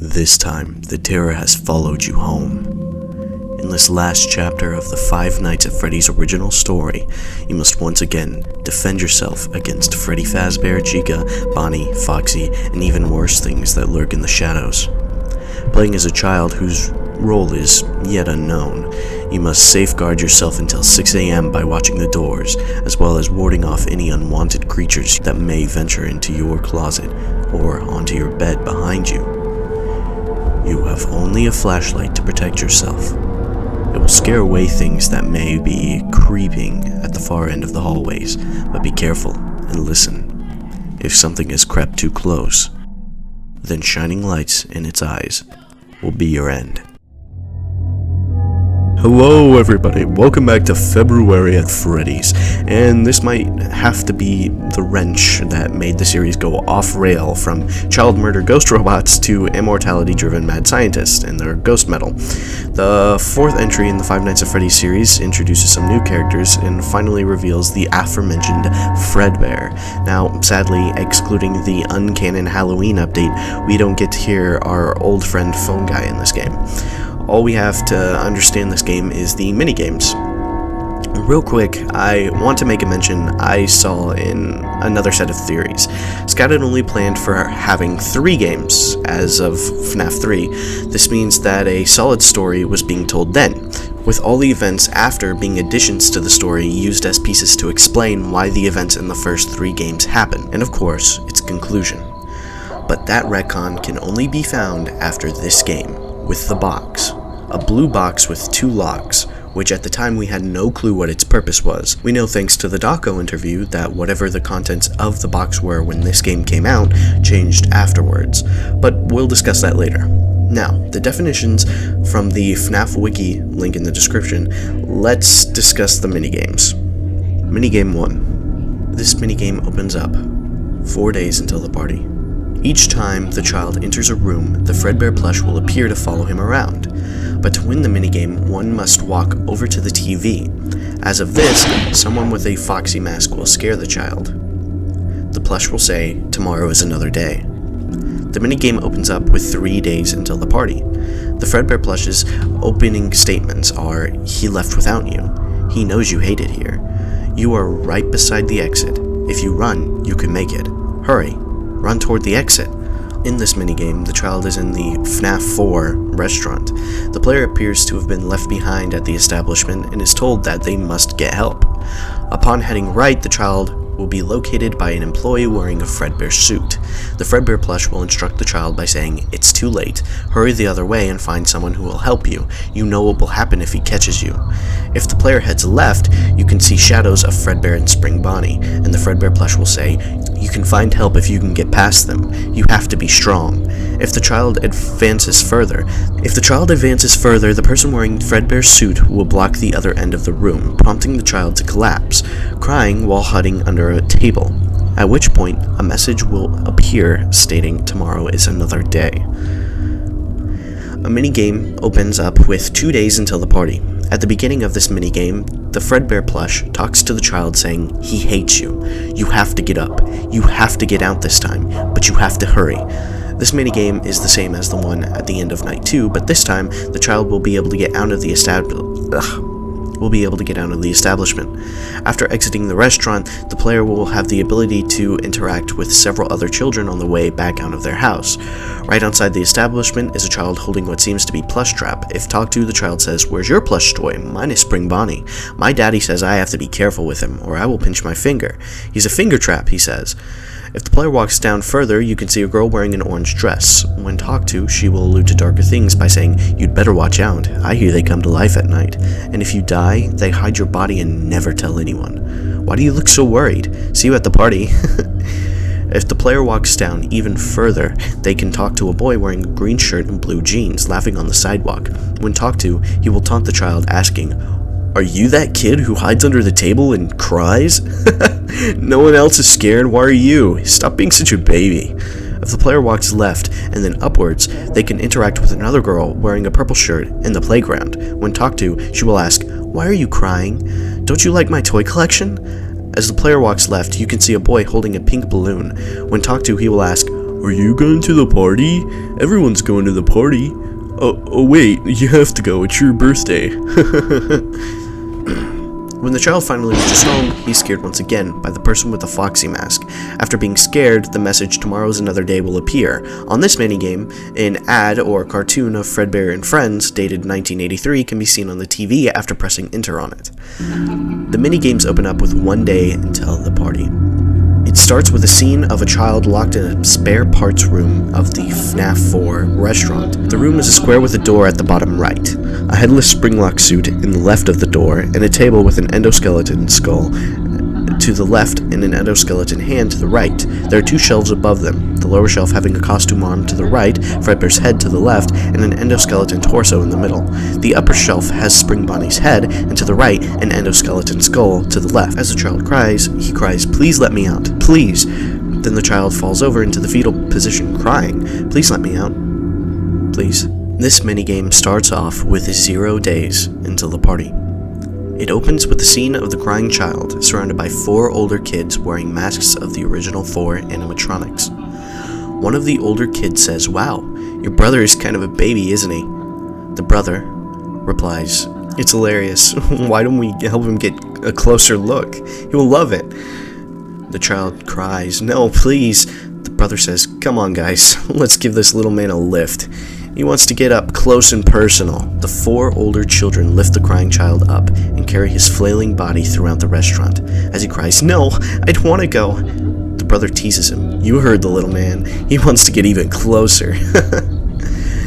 This time, the terror has followed you home. In this last chapter of the 5 Nights at Freddy's original story, you must once again defend yourself against Freddy Fazbear, Chica, Bonnie, Foxy, and even worse things that lurk in the shadows. Playing as a child whose role is yet unknown, you must safeguard yourself until 6 a.m. by watching the doors, as well as warding off any unwanted creatures that may venture into your closet or onto your bed behind you. You have only a flashlight to protect yourself. It will scare away things that may be creeping at the far end of the hallways, but be careful and listen. If something has crept too close, then shining lights in its eyes will be your end. Hello everybody, welcome back to February at Freddy's, and this might have to be the wrench that made the series go off-rail from child murder ghost robots to immortality-driven mad scientists and their ghost metal. The 4th entry in the 5 Nights at Freddy's series introduces some new characters and finally reveals the aforementioned Fredbear. Now, sadly, excluding the uncanon Halloween update, we don't get to hear our old friend Phone Guy in this game. All we have to understand this game is the minigames. Real quick, I want to make a mention I saw in another set of theories. Scout had only planned for having 3 games as of FNAF 3. This means that a solid story was being told then, with all the events after being additions to the story used as pieces to explain why the events in the first 3 games happen, and of course, its conclusion. But that retcon can only be found after this game, with the box. A blue box with 2 locks, which at the time we had no clue what its purpose was. We know thanks to the Doco interview that whatever the contents of the box were when this game came out changed afterwards, but we'll discuss that later. Now, the definitions from the FNAF Wiki, link in the description. Let's discuss the minigames. Minigame 1. This minigame opens up 4 days until the party. Each time the child enters a room, the Fredbear plush will appear to follow him around. But to win the minigame, one must walk over to the TV. As of this, someone with a Foxy mask will scare the child. The plush will say, "Tomorrow is another day." The minigame opens up with 3 days until the party. The Fredbear plush's opening statements are, "He left without you. He knows you hate it here. You are right beside the exit. If you run, you can make it. Hurry. Run toward the exit." In this minigame, the child is in the FNAF 4 restaurant. The player appears to have been left behind at the establishment and is told that they must get help. Upon heading right, the child will be located by an employee wearing a Fredbear suit. The Fredbear plush will instruct the child by saying, "It's too late. Hurry the other way and find someone who will help you. You know what will happen if he catches you." If the player heads left, you can see shadows of Fredbear and Spring Bonnie, and the Fredbear plush will say, "You can find help if you can get past them. You have to be strong." If the child advances further, the person wearing Fredbear's suit will block the other end of the room, prompting the child to collapse, crying while hiding under a table, at which point a message will appear stating tomorrow is another day. A minigame opens up with 2 days until the party. At the beginning of this minigame, the Fredbear plush talks to the child saying, "He hates you. You have to get up. You have to get out this time, but you have to hurry." This minigame is the same as the one at the end of night 2, but this time the child will be able to get out of the establishment. After exiting the restaurant, the player will have the ability to interact with several other children on the way back out of their house. Right outside the establishment is a child holding what seems to be plush trap. If talked to, the child says, "Where's your plush toy?" "Mine is Spring Bonnie. My daddy says I have to be careful with him, or I will pinch my finger. He's a finger trap," he says. If the player walks down further, you can see a girl wearing an orange dress. When talked to, she will allude to darker things by saying, "You'd better watch out. I hear they come to life at night. And if you die, they hide your body and never tell anyone. Why do you look so worried? See you at the party." If the player walks down even further, they can talk to a boy wearing a green shirt and blue jeans, laughing on the sidewalk. When talked to, he will taunt the child, asking, "Are you that kid who hides under the table and cries? No one else is scared, why are you? Stop being such a baby." If the player walks left and then upwards, they can interact with another girl wearing a purple shirt in the playground. When talked to, she will ask, "Why are you crying? Don't you like my toy collection?" As the player walks left, you can see a boy holding a pink balloon. When talked to, he will ask, "Are you going to the party? Everyone's going to the party." Oh wait, you have to go, it's your birthday." When the child finally reaches home, he's scared once again by the person with the foxy mask. After being scared, the message "tomorrow's another day" will appear. On this minigame, an ad or cartoon of Fredbear and Friends, dated 1983, can be seen on the TV after pressing enter on it. The minigames open up with one day until the party. It starts with a scene of a child locked in a spare parts room of the FNAF 4 restaurant. The room is a square with a door at the bottom right, a headless springlock suit in the left of the door, and a table with an endoskeleton skull to the left and an endoskeleton hand to the right. There are two shelves above them, the lower shelf having a costume arm to the right, Fredbear's head to the left, and an endoskeleton torso in the middle. The upper shelf has Spring Bonnie's head, and to the right, an endoskeleton skull to the left. As the child cries, he cries, "Please let me out, please." Then the child falls over into the fetal position, crying, "Please let me out, please." This minigame starts off with 0 days until the party. It opens with the scene of the crying child, surrounded by 4 older kids wearing masks of the original 4 animatronics. One of the older kids says, "Wow, your brother is kind of a baby, isn't he?" The brother replies, "It's hilarious. Why don't we help him get a closer look? He will love it." The child cries, "No, please." The brother says, "Come on, guys, let's give this little man a lift. He wants to get up close and personal." The 4 older children lift the crying child up and carry his flailing body throughout the restaurant. As he cries, "No, I don't want to go," the brother teases him. "You heard the little man. He wants to get even closer."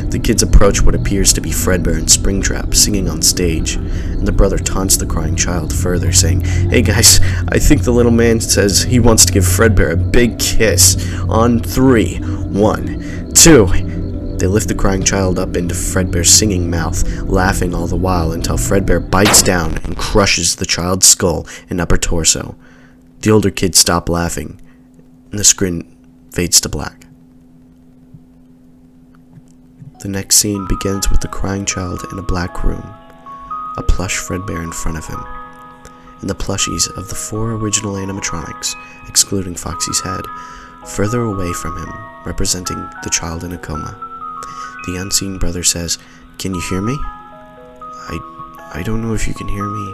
The kids approach what appears to be Fredbear and Springtrap singing on stage, and the brother taunts the crying child further, saying, "Hey guys, I think the little man says he wants to give Fredbear a big kiss. On 3, 1, 2. They lift the crying child up into Fredbear's singing mouth, laughing all the while until Fredbear bites down and crushes the child's skull and upper torso. The older kids stop laughing, and the screen fades to black. The next scene begins with the crying child in a black room, a plush Fredbear in front of him, and the plushies of the 4 original animatronics, excluding Foxy's head, further away from him, representing the child in a coma. The unseen brother says, "Can you hear me? I don't know if you can hear me.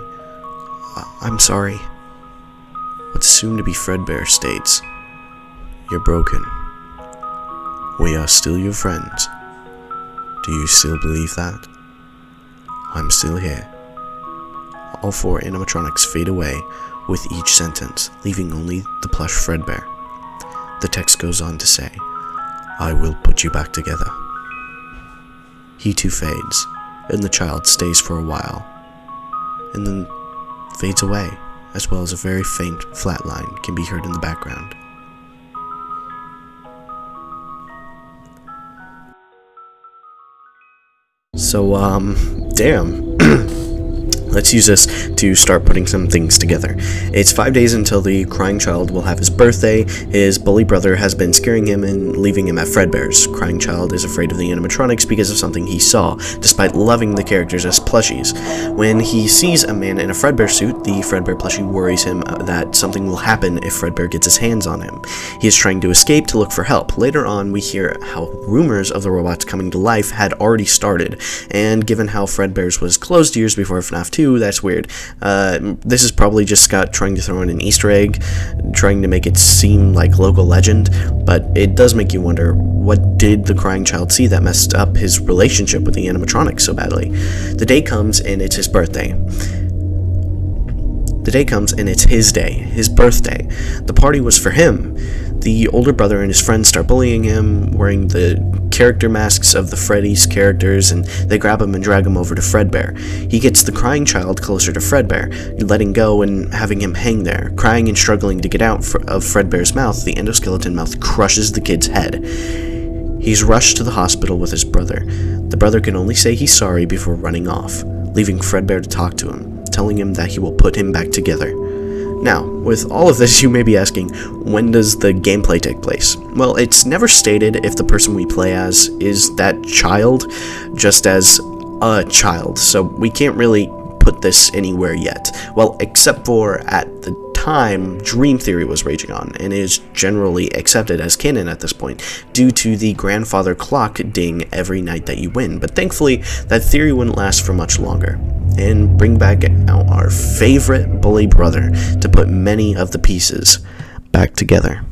I'm sorry." What's soon to be Fredbear states, "You're broken. We are still your friends. Do you still believe that? I'm still here." All 4 animatronics fade away with each sentence, leaving only the plush Fredbear. The text goes on to say, "I will put you back together." He too fades, and the child stays for a while, and then fades away, as well as a very faint flat line can be heard in the background. So, damn. Let's use this to start putting some things together. It's 5 days until the crying child will have his birthday. His bully brother has been scaring him and leaving him at Fredbear's. Crying child is afraid of the animatronics because of something he saw, despite loving the characters as plushies. When he sees a man in a Fredbear suit, the Fredbear plushie worries him that something will happen if Fredbear gets his hands on him. He is trying to escape to look for help. Later on, we hear how rumors of the robots coming to life had already started, and given how Fredbear's was closed years before FNAF 2, that's weird. This is probably just Scott trying to throw in an Easter egg, trying to make it seem like local legend, but it does make you wonder, what did the crying child see that messed up his relationship with the animatronics so badly? The day comes and it's his birthday. The day comes and it's his day, his birthday. The party was for him. The older brother and his friends start bullying him, wearing the character masks of the Freddy's characters, and they grab him and drag him over to Fredbear. He gets the crying child closer to Fredbear, letting go and having him hang there. Crying and struggling to get out of Fredbear's mouth, the endoskeleton mouth crushes the kid's head. He's rushed to the hospital with his brother. The brother can only say he's sorry before running off, leaving Fredbear to talk to him, telling him that he will put him back together. Now, with all of this, you may be asking, when does the gameplay take place? Well, it's never stated if the person we play as is that child, just as a child, so we can't really put this anywhere yet. Well, except for at the time, Dream Theory was raging on, and is generally accepted as canon at this point, due to the grandfather clock ding every night that you win. But thankfully, that theory wouldn't last for much longer, and bring back our favorite bully brother to put many of the pieces back together.